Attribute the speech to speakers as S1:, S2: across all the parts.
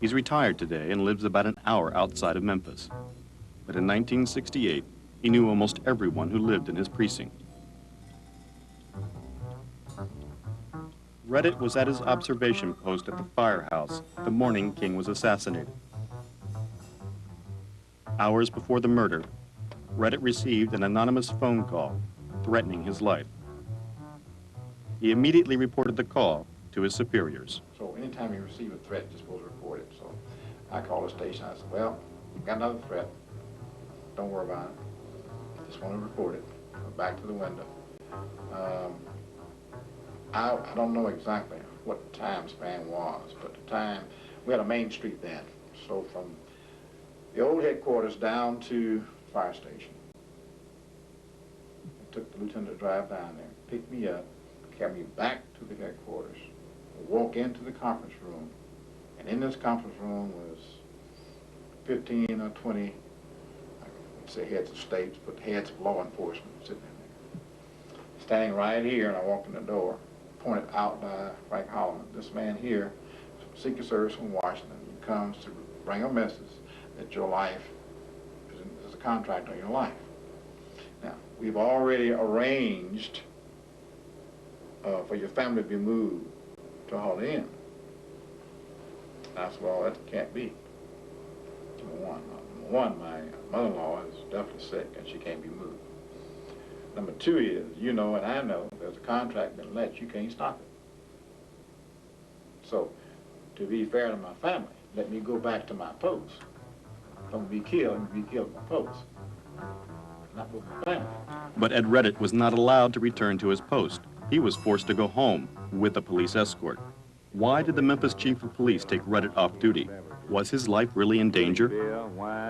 S1: He's retired today and lives about an hour outside of Memphis. But in 1968, he knew almost everyone who lived in his precinct. Reddit was at his observation post at the firehouse the morning King was assassinated. Hours before the murder, Reddit received an anonymous phone call threatening his life. He immediately reported the call to his superiors.
S2: So anytime you receive a threat, you're supposed to report it. So I called the station. I said, well, you've got another threat. Don't worry about it. Just want to report it. Went back to the window. I don't know exactly what time span was, but the time, we had a main street then. So from the old headquarters down to the fire station. I took the lieutenant to drive down there, picked me up, carried me back to the headquarters, walk into the conference room, and in this conference room was 15 or 20, I would say heads of states, but heads of law enforcement sitting in there. Standing right here, and I walked in the door, pointed out by Frank Holloman. This man here, Secret Service from Washington, he comes to bring a message that your life is a contract on your life. Now, we've already arranged for your family to be moved to Holiday Inn. I said, well, that can't be. Number one, my mother-in-law is definitely sick and she can't be moved. Number two is, you know and I know, there's a contract been let, you can't stop it. So, to be fair to my family, let me go back to my post. If I'm gonna be killed, I'm gonna be killed at my post. Not with my family.
S1: But Ed Reddit was not allowed to return to his post. He was forced to go home with a police escort. Why did the Memphis chief of police take Reddit off duty? Was his life really in danger?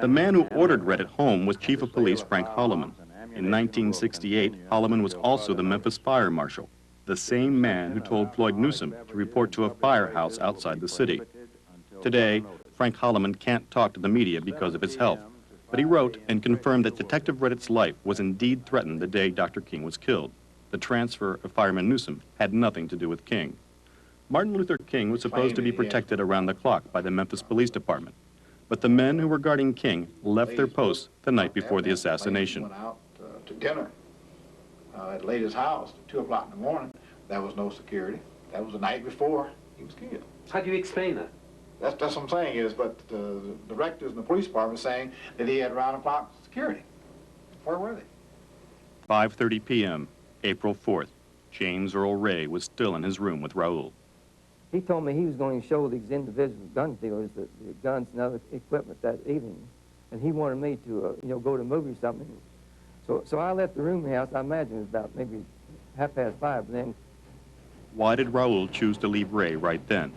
S1: The man who ordered Reddit home was Chief of Police Frank Holloman. In 1968, Holloman was also the Memphis fire marshal, the same man who told Floyd Newsom to report to a firehouse outside the city. Today, Frank Holloman can't talk to the media because of his health, but he wrote and confirmed that Detective Reddit's life was indeed threatened the day Dr. King was killed. The transfer of Fireman Newsom had nothing to do with King. Martin Luther King was supposed to be protected around the clock by the Memphis Police Department, but the men who were guarding King left their posts the night before the assassination.
S2: Went out to dinner at Lady's house at 2 o'clock in the morning. There was no security. That was the night before he was killed.
S3: How do you explain that?
S2: That's what I'm saying is, but the directors in the police department saying that he had round-the-clock security. Where were they?
S1: 5:30 p.m., April 4th. James Earl Ray was still in his room with Raoul.
S4: He told me he was going to show these individual gun dealers the guns and other equipment that evening, and he wanted me to, go to a movie or something. So I left the room house. I imagine it was about maybe 5:30 then.
S1: Why did Raoul choose to leave Ray right then?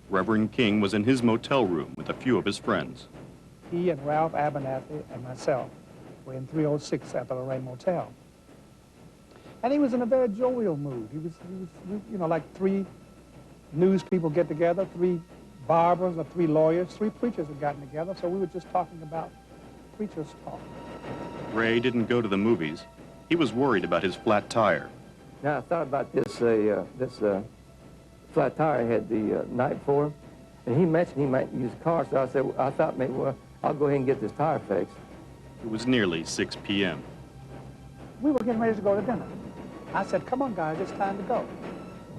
S1: Reverend King was in his motel room with a few of his friends.
S5: He and Ralph Abernathy and myself were in 306 at the Lorraine Motel. And he was in a very jovial mood. He was like 3 news people get together, 3 barbers or 3 lawyers, 3 preachers had gotten together, so we were just talking about preachers' talk.
S1: Ray didn't go to the movies. He was worried about his flat tire.
S4: Now, I thought about this flat tire I had the night before, and he mentioned he might use a car, so I thought maybe, well, I'll go ahead and get this tire fixed.
S1: It was nearly 6 p.m.
S5: We were getting ready to go to dinner. I said, come on, guys, it's time to go.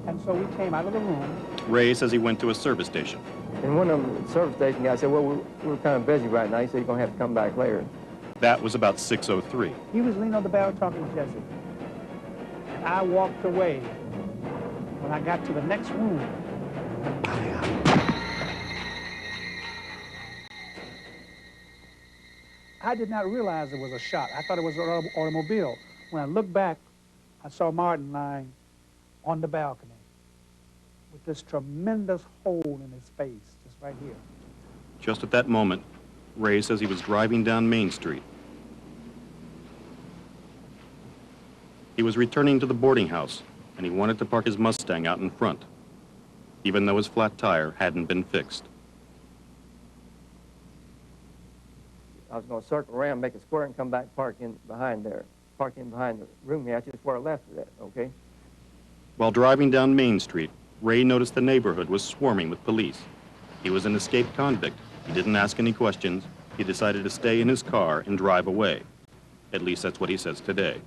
S5: And so we came out of the room.
S1: Ray says he went to a service station.
S4: And one of them, the service station guy said, well, we're kind of busy right now. He said, you're going to have to come back later.
S1: That was about 6:03.
S5: He was leaning on the barrel talking to Jesse. And I walked away. When I got to the next room, I did not realize it was a shot. I thought it was an automobile. When I looked back, I saw Martin lying on the balcony with this tremendous hole in his face, just right here.
S1: Just at that moment, Ray says he was driving down Main Street. He was returning to the boarding house, and he wanted to park his Mustang out in front, even though his flat tire hadn't been fixed.
S4: I was going to circle around, make a square, and come back, park in behind there. Park in behind the room here, just where I left it at, okay?
S1: While driving down Main Street, Ray noticed the neighborhood was swarming with police. He was an escaped convict. He didn't ask any questions. He decided to stay in his car and drive away. At least that's what he says today.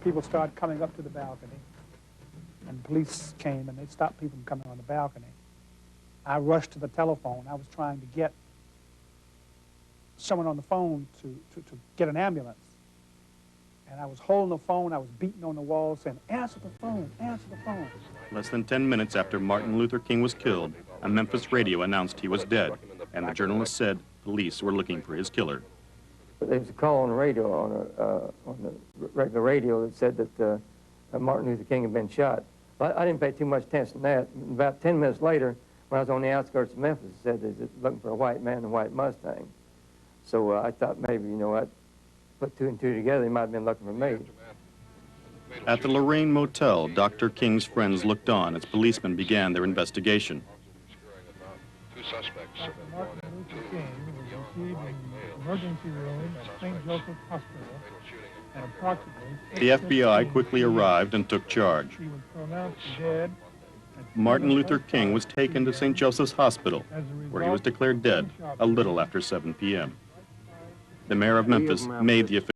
S5: People started coming up to the balcony, and police came and they stopped people from coming on the balcony. I rushed to the telephone. I was trying to get someone on the phone to get an ambulance. And I was holding the phone, I was beating on the wall saying, answer the phone, answer the phone.
S1: Less than 10 minutes after Martin Luther King was killed, a Memphis radio announced he was dead, and the journalist said police were looking for his killer.
S4: There was a call on the radio, on the regular radio, that said that Martin Luther King had been shot. But I didn't pay too much attention to that. About 10 minutes later, when I was on the outskirts of Memphis, it said they were looking for a white man in a white Mustang. So I thought maybe, you know, I'd put two and two together, they might have been looking for me.
S1: At the Lorraine Motel, Dr. King's friends looked on as policemen began their investigation.
S3: Dr. Martin Luther King was received in the emergency room at St. Joseph Hospital at approximately...
S1: The FBI quickly arrived and took charge.
S3: He was pronounced dead.
S1: Martin Luther King was taken to St. Joseph's Hospital, where he was declared dead a little after 7 p.m. The mayor of Memphis made the official